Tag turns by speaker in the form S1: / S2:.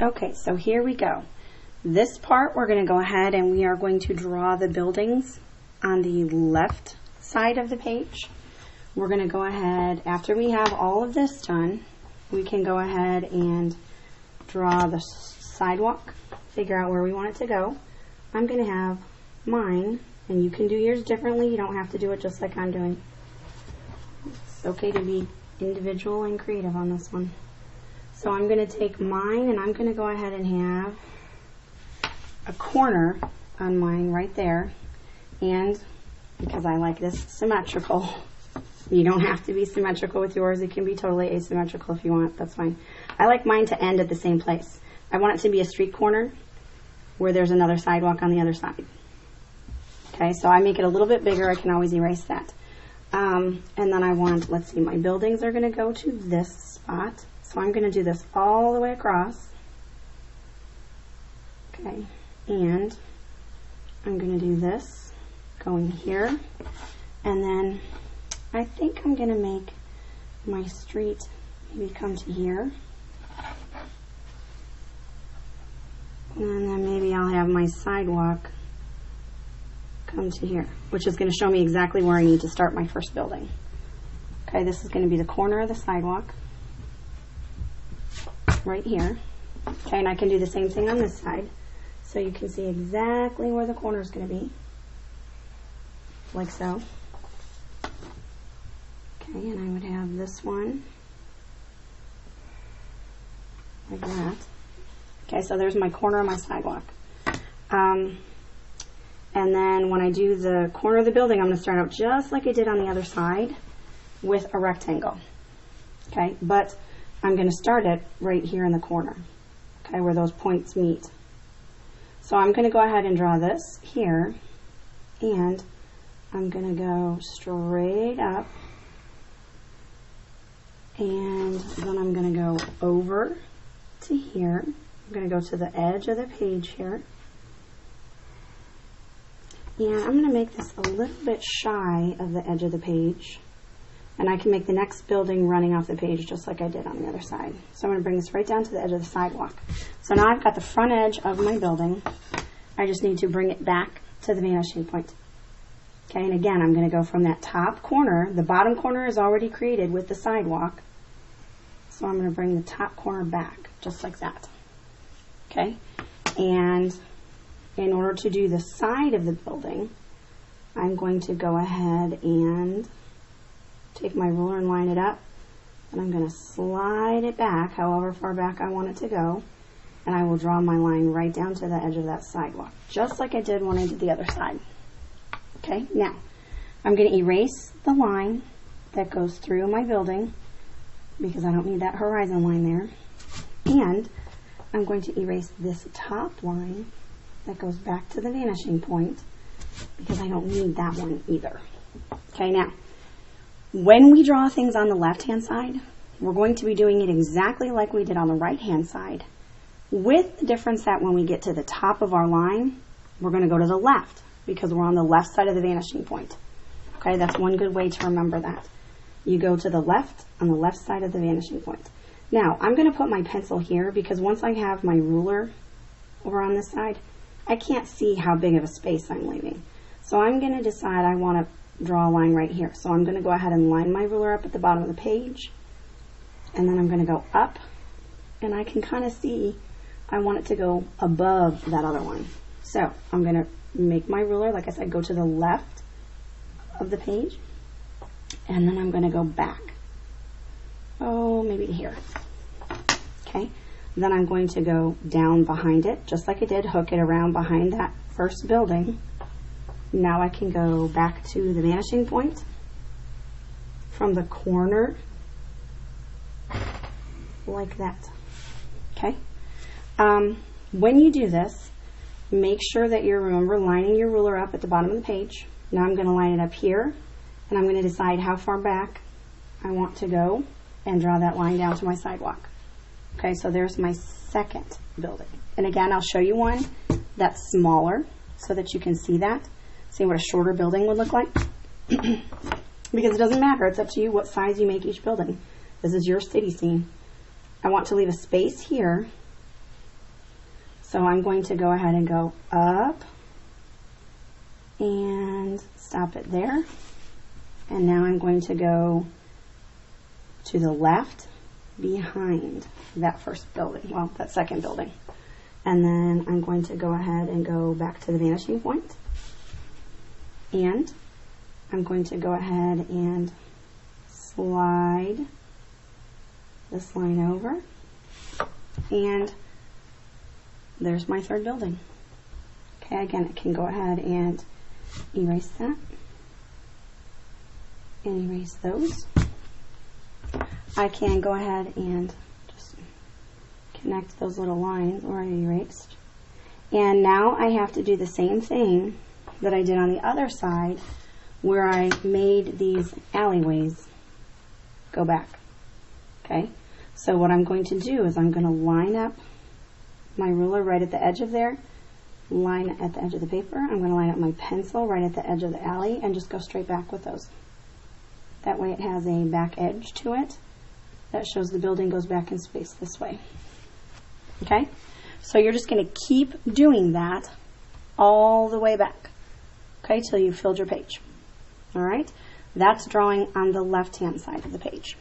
S1: Okay, so here we go. This part we're going to go ahead and we are going to draw the buildings on the left side of the page. We're going to go ahead, after we have all of this done, we can go ahead and draw the sidewalk, figure out where we want it to go. I'm going to have mine, and you can do yours differently. You don't have to do it just like I'm doing. It's okay to be individual and creative on this one. So I'm going to take mine and I'm going to go ahead and have a corner on mine right there. And because I like this symmetrical, you don't have to be symmetrical with yours. It can be totally asymmetrical if you want. That's fine. I like mine to end at the same place. I want it to be a street corner where there's another sidewalk on the other side. Okay, so I make it a little bit bigger. I can always erase that. And then I want, let's see, my buildings are going to go to this spot. So I'm going to do this all the way across. Okay, and I'm going to do this going here. And then I think I'm going to make my street maybe come to here. And then maybe I'll have my sidewalk come to here, which is going to show me exactly where I need to start my first building. Okay, this is going to be the corner of the sidewalk right here. Okay, and I can do the same thing on this side. So you can see exactly where the corner is going to be. Like so. Okay, and I would have this one like that. Okay, so there's my corner of my sidewalk. And then when I do the corner of the building, I'm going to start out just like I did on the other side with a rectangle. Okay, but I'm going to start it right here in the corner, okay, where those points meet. So I'm going to go ahead and draw this here, and I'm going to go straight up, and then I'm going to go over to here. I'm going to go to the edge of the page here. And I'm going to make this a little bit shy of the edge of the page. And I can make the next building running off the page just like I did on the other side. So I'm going to bring this right down to the edge of the sidewalk. So now I've got the front edge of my building. I just need to bring it back to the vanishing point. Okay, and again, I'm going to go from that top corner. The bottom corner is already created with the sidewalk. So I'm going to bring the top corner back, just like that. Okay, and in order to do the side of the building, I'm going to go ahead and take my ruler and line it up, and I'm going to slide it back however far back I want it to go, and I will draw my line right down to the edge of that sidewalk, just like I did when I did the other side. Okay, now I'm going to erase the line that goes through my building because I don't need that horizon line there, and I'm going to erase this top line that goes back to the vanishing point because I don't need that one either. Okay, now when we draw things on the left-hand side, we're going to be doing it exactly like we did on the right-hand side, with the difference that when we get to the top of our line, we're going to go to the left because we're on the left side of the vanishing point. Okay, that's one good way to remember that. You go to the left on the left side of the vanishing point. Now, I'm going to put my pencil here because once I have my ruler over on this side, I can't see how big of a space I'm leaving. So I'm going to decide I want to draw a line right here. So I'm going to go ahead and line my ruler up at the bottom of the page. And then I'm going to go up. And I can kind of see I want it to go above that other one. So I'm going to make my ruler, like I said, go to the left of the page. And then I'm going to go back. Oh, maybe to here. Okay. Then I'm going to go down behind it, just like I did, hook it around behind that first building. Now I can go back to the vanishing point from the corner, like that. Okay? When you do this, make sure that you're, remember, lining your ruler up at the bottom of the page. Now I'm going to line it up here, and I'm going to decide how far back I want to go and draw that line down to my sidewalk. Okay, so there's my second building. And again, I'll show you one that's smaller so that you can see that. See what a shorter building would look like. Because it doesn't matter. It's up to you what size you make each building. This is your city scene. I want to leave a space here So I'm going to go ahead and go up and stop it there. And now I'm going to go to the left behind that first building, well, that second building. And then I'm going to go ahead and go back to the vanishing point. And I'm going to go ahead and slide this line over. And there's my third building. Okay, again, I can go ahead and erase that. And erase those. I can go ahead and just connect those little lines already erased. And now I have to do the same thing that I did on the other side where I made these alleyways go back. Okay, so what I'm going to do is I'm going to line up my ruler right at the edge of there, line it at the edge of the paper. I'm going to line up my pencil right at the edge of the alley and just go straight back with those. That way it has a back edge to it that shows the building goes back in space this way. Okay, so you're just going to keep doing that all the way back, okay, till you've filled your page. All right, that's drawing on the left-hand side of the page.